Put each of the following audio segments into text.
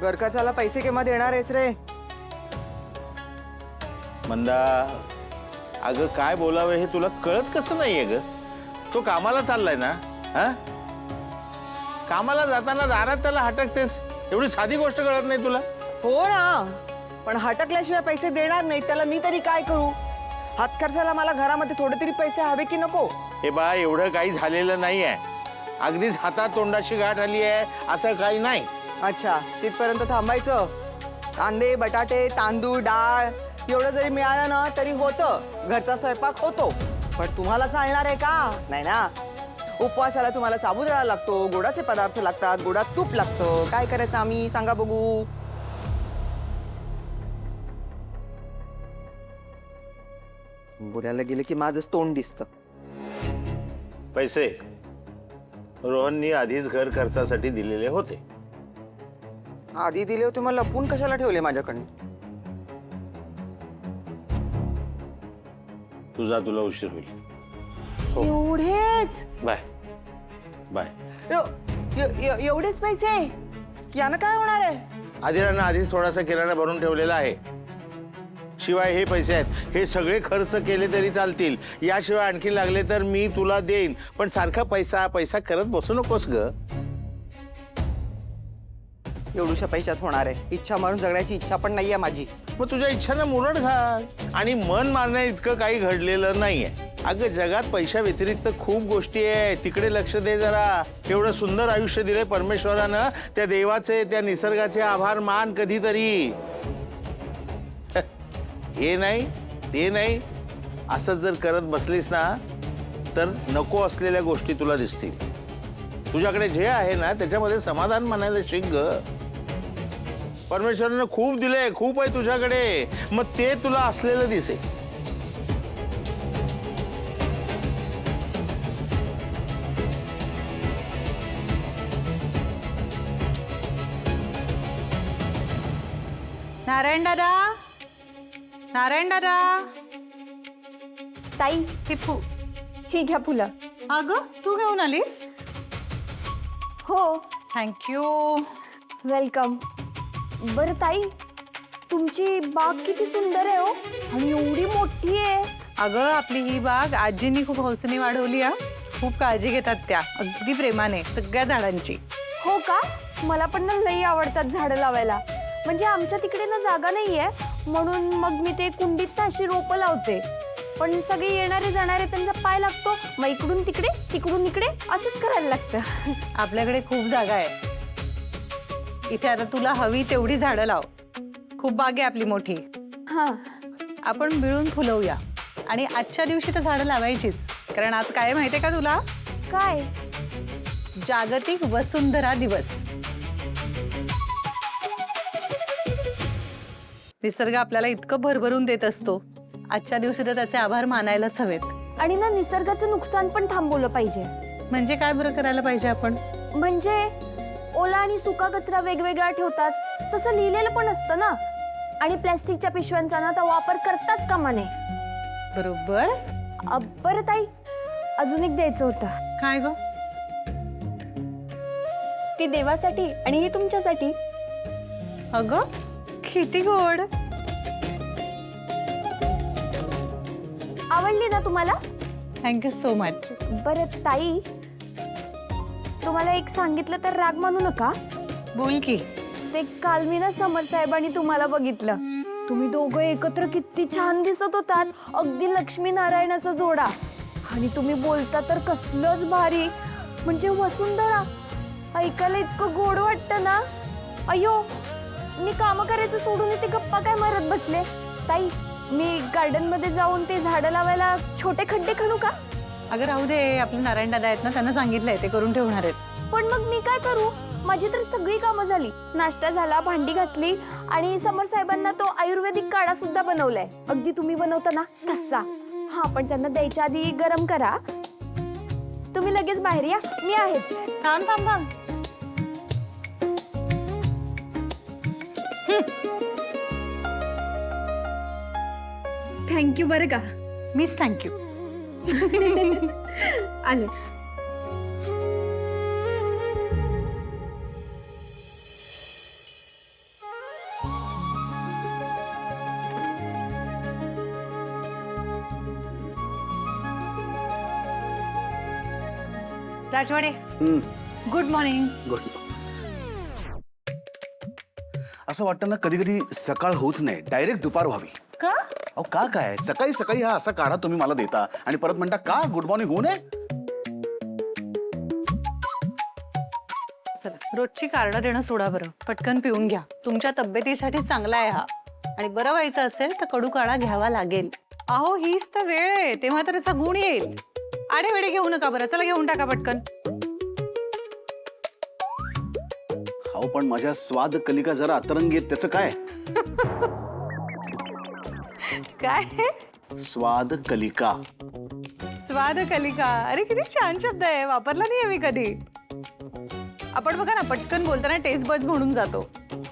घर खर्चाला पैसे केव्हा देणार आहेस रे? मंदा, अगं काय बोलावं हे तुला कळत कसं नाहीये ग? तो कामाला चाललाय ना, हा? कामाला जाताना दारात त्याला हटकतेस, एवढी साधी गोष्ट कळत नाही तुला? हो ना, पण हटकल्याशिवाय पैसे देणार नाही त्याला मी तरी काय करू? हात खर्चाला मला घरामध्ये थोडे तरी पैसे हवे की नको? हे बा, एवढं काही झालेलं नाहीये. अगदीच हातात तोंडाशी गाठ आली आहे असं काही नाही. अच्छा, तिथपर्यंत थांबायचं? कांदे, बटाटे, तांदूळ, डाळ एवढं जरी मिळालं ना तरी होतं, घरचा स्वयंपाक होतो. पण तुम्हाला चालणार आहे का? नाही ना. उपवासाला तुम्हाला साबुदाणा लागतो, गोडाचे पदार्थ लागतात, गोडात तूप लागतं. काय करायचं आम्ही सांगा बघू? बोलायला गेले की माझंच तोंड दिसतं. पैसे रोहननी आधीच घर खर्चासाठी दिलेले होते. आधी दिले होते, मग लपून कशाला ठेवले माझ्याकडे? तुला उशीर होईल. एवढेच? Bye bye. एवढेच पैसे? यानं काय होणार आहे? आधीरानं आधीच थोडासा किराणा भरून ठेवलेला आहे. शिवाय हे पैसे आहेत, हे सगळे खर्च केले तरी चालतील. याशिवाय आणखी लागले तर मी तुला देईन, पण सारखा पैसा पैसा करत बसू नकोस ग. एवढूशा पैशात होणार आहे? इच्छा मारून जगण्याची इच्छा पण नाहीये माझी. मग तुझ्या इच्छानं मुरड घाल. आणि मन मारण्या इतकं काही घडलेलं नाहीये. अगं, जगात पैशा व्यतिरिक्त खूप गोष्टी आहेत, तिकडे लक्ष दे जरा. एवढं सुंदर आयुष्य दिलंय परमेश्वरानं, त्या देवाचे, त्या निसर्गाचे आभार मान कधीतरी. हे नाही ते नाही असं जर करत बसलीस ना तर नको असलेल्या गोष्टी तुला दिसतील. तुझ्याकडे जे आहे ना त्याच्यामध्ये समाधान मानायला शिक ग. परमेश्वरानं खूप दिलंय, खूप आहे तुझ्याकडे, मग ते तुला असलेलं दिसे. नारायण दादा, नारायण दादा. ताई, ही घ्या फुलं. अगं, तू घेऊन आलीस? हो, थँक्यू. वेलकम. बरं ताई, तुमची बाग किती सुंदर आहे हो, आणि एवढी मोठी आहे. अगं, आपली ही बाग आजींनी खूप हौसेने वाढवली आहे. खूप काळजी घेतात त्या, अगदी प्रेमाने सगळ्या झाडांची. हो का? मला पण ना लई आवडतात झाडं लावायला. म्हणजे आमच्या तिकडे ना जागा नाहीये, म्हणून मग मी ते कुंडीत ना अशी रोपं लावते. पण सगळे येणारे जाणारे त्यांचा पाय लागतो, मग इकडून तिकडे तिकडून इकडे असंच करायला लागतं. आपल्याकडे खूप जागा आहे इथे. आता तुला हवी तेवढी झाडं लाव. खूप बाग आहे आपली मोठी. हां, आपण मिळून फुलवूया. आणि आजच्या दिवशी तर झाडं लावायचीच, कारण आज काय माहितीये का तुला? काय? जागतिक वसुंधरा दिवस. निसर्ग आपल्याला इतकं भरभरून देत असतो, आजच्या दिवशी तर त्याचे आभार मानायलाच हवेत. आणि ना निसर्गाचं नुकसान पण थांबवलं पाहिजे. म्हणजे काय बरं करायला पाहिजे आपण? म्हणजे ओला आणि सुका कचरा वेगवेगळा ठेवतात, तसं लिहिलेलं पण असतं ना. आणि प्लॅस्टिकच्या पिशव्यांचा ना तर वापर करताच कामा नये. बरोबर. बरं ताई, अजून एक द्यायचं होतं. काय ग? ती देवासाठी आणि ही तुमच्यासाठी. अगं, किती गोड. आवडली ना तुम्हाला? Thank you so much. बरं ताई, तुम्हाला एक सांगितलं तर राग मानू नका. बोल की. ते काल मी ना समर साहेबांनी तुम्हाला बघितलं. तुम्ही दोघं एकत्र किती छान दिसत होतात, अगदी लक्ष्मी नारायणाचा जोडा. आणि तुम्ही बोलता तर कसलंच भारी, म्हणजे वसुंधरा. ऐकायला इतकं गोड वाटतं ना. अयो, मी कामं करायचं सोडून इथे गप्पा काय मारत बसले. ताई, मी गार्डन मध्ये जाऊन ते झाडं लावायला छोटे खड्डे खणू का? अगं राहू दे, आपले नारायण दादा आहेत ना, त्यांना सांगितलंय ते करून ठेवणार आहेत. पण मग मी काय करू? माझी तर सगळी कामं झाली. नाश्ता झाला, भांडी घासली, आणि समर साहेबांना तो आयुर्वेदिक काढा सुद्धा बनवलाय, अगदी तुम्ही बनवता ना तसा. हा, पण त्यांना द्यायच्या आधी गरम करा. तुम्ही लगेच बाहेर या, मी आहेच. थांब थांब थांब. थँक्यू बरं का. Miss thank you. आले. राजवाडे गुड मॉर्निंग. गुड. असं वाटतं ना कधी कधी सकाळ होऊच नाही, डायरेक्ट दुपार व्हावी. का? अहो का काय, सकाळी सकाळी हा असा काढा तुम्ही मला देता आणि परत म्हणता का गुड मॉर्निंग होऊ नये. चला रोजची कारणं देणं सोडा बरं, पटकन पिऊन घ्या. तुमच्या तब्येतीसाठी चांगला आहे हा. आणि बरं व्हायचं असेल तर कडू काढा घ्यावा लागेल. अहो हीच तर वेळ आहे, तेव्हा तर त्याचा गुण येईल. आडे वेडे घेऊ नका बरं, चला घेऊन टाका पटकन. अहो पण माझ्या स्वाद कलिका जरा अतरंगी आहेत, त्याचं काय. काय? स्वाद कलिका. स्वाद कलिका, अरे किती छान शब्द आहे, वापरला नाहीये मी कधी. आपण बघा ना पटकन बोलताना टेस्ट बड्स म्हणून जातो.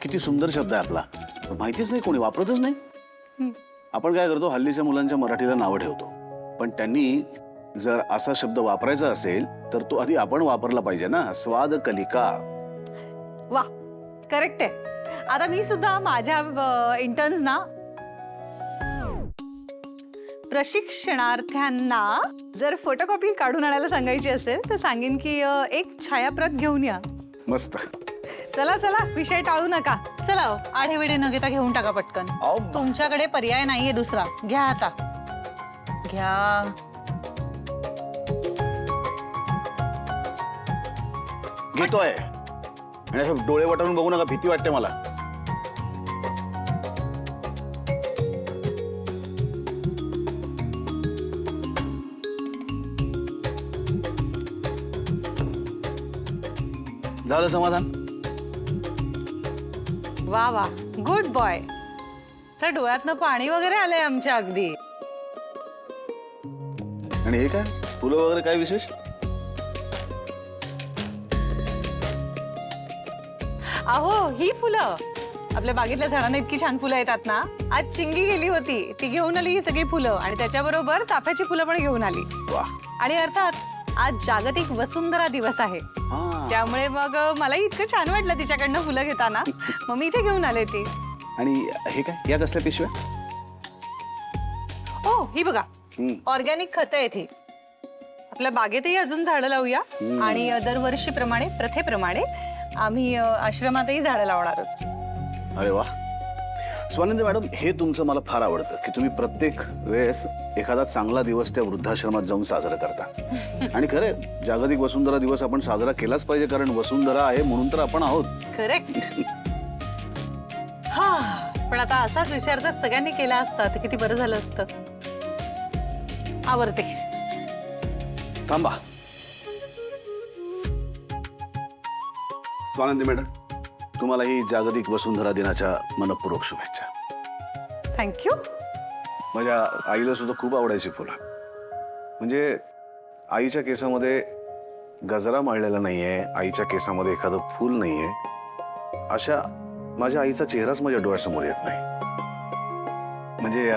किती सुंदर शब्द आहे आपला, पण माहितीच नाही, कोणी वापरतच नाही. आपण काय करतो, हल्लीच्या मुलांच्या मराठीला नावं ठेवतो, पण त्यांनी जर असा शब्द वापरायचा असेल तर तो आधी आपण वापरला पाहिजे ना. स्वाद कलिका. वा करेक्ट आहे. आता मी सुद्धा माझ्या इंटर्न्स ना प्रशिक्षणार्थ्यांना जर फोटोकॉपी काढून आणायला सांगायची असेल तर सांगेन की एक छायाप्रत घेऊन या. मस्त. चला चला विषय टाळू नका. चला आढेवेडे न घेता घेऊन टाका पटकन. तुमच्याकडे पर्याय नाहीये दुसरा. घ्या आता घ्या. घेतोय आणि असं डोळे वटारून बघू नका, भीती वाटते मला. झालं समाधान. वा वा गुड बॉय. सर डोळ्यातनं पाणी वगैरे आलंय आमच्या अगदी. आणि हे काय फुलं वगैरे काय विशेष. अहो ही फुलं आपल्या बागेतल्या झाडांना इतकी छान फुलं येतात ना. आज चिंगी गेली होती, ती घेऊन आली ही सगळी फुलं आणि त्याच्याबरोबर चाफ्याची फुलं पण घेऊन आली. वा. आणि अर्थात आज जागतिक वसुंधरा दिवस आहे, त्यामुळे मग मलाही इतकं छान वाटलं तिच्याकडनं फुलं घेताना, मग मी इथे घेऊन आले ती. आणि हे काय, या कसल्या पिशव्या. हो ही बघा ऑर्गॅनिक खतं आहेत ही. आपल्या बागेतही अजून झाडं लावूया आणि दरवर्षीप्रमाणे प्रथेप्रमाणे आम्ही आश्रमातही झाडं लावणार आहोत. अरे वा. स्वानंदी मॅडम, हे तुमचं मला फार आवडतं की तुम्ही प्रत्येक वेळेस एखादा चांगला दिवस त्या वृद्धाश्रमात जाऊन साजरा करता. आणि खरे जागतिक वसुंधरा दिवस आपण साजरा केलाच पाहिजे, कारण वसुंधरा आहे म्हणून तर आपण आहोत. करेक्ट. हा पण आता असाच विचार जर सगळ्यांनी केला असता तर किती बरं झालं असतं. आवडते. थांबा. स्वानंदी मॅडम, तुम्हाला ही जागतिक वसुंधरा दिनाच्या मनपूर्वक शुभेच्छा. थँक्यू. माझ्या आईला सुद्धा खूप आवडायची फुलं. म्हणजे आईच्या केसामध्ये गजरा मळलेला नाहीये, आईच्या केसामध्ये एखादं फूल नाहीये, अशा माझ्या आईचा चेहराच माझ्या डोळ्यासमोर येत नाही. म्हणजे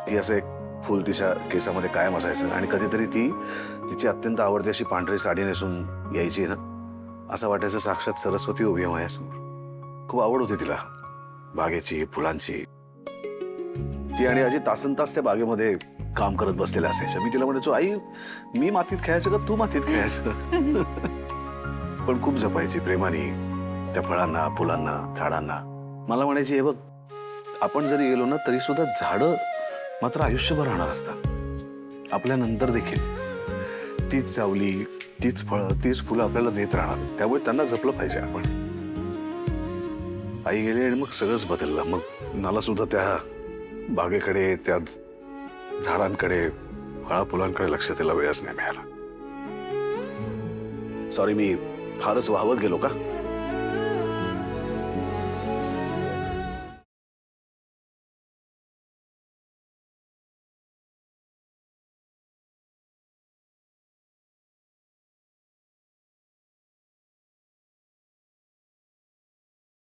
ती असं एक फूल तिच्या केसामध्ये कायम असायचं आणि कधीतरी ती तिची अत्यंत आवडती अशी पांढरी साडी नेसून यायची ना, असं वाटायचं साक्षात सरस्वती उभी आहे माझ्यासमोर. खूप आवड होती तिला बागेची, फुलांची. ती आणि आजी तासनतास त्या बागेमध्ये काम करत बसलेल्या असायच्या. मी तिला म्हणायचो, आई मी मातीत खेळायचं का तू मातीत खेळायचं. पण खूप जपायची प्रेमाने त्या फळांना, फुलांना, झाडांना. मला म्हणायची, हे बघ आपण जरी गेलो ना तरी सुद्धा झाडं मात्र आयुष्यभर राहणार असतात. आपल्यानंतर देखील तीच सावली, तीच फळं, तीच फुलं आपल्याला देत राहणार. त्यामुळे त्यांना जपलं पाहिजे आपण. आई गेली आणि मग सगळंच बदललं. मग मला सुद्धा त्या बागेकडे, त्या झाडांकडे, फळा फुलांकडे लक्ष द्यायला वेळच नाही मिळाला. सॉरी, मी फारच वाहवत गेलो का.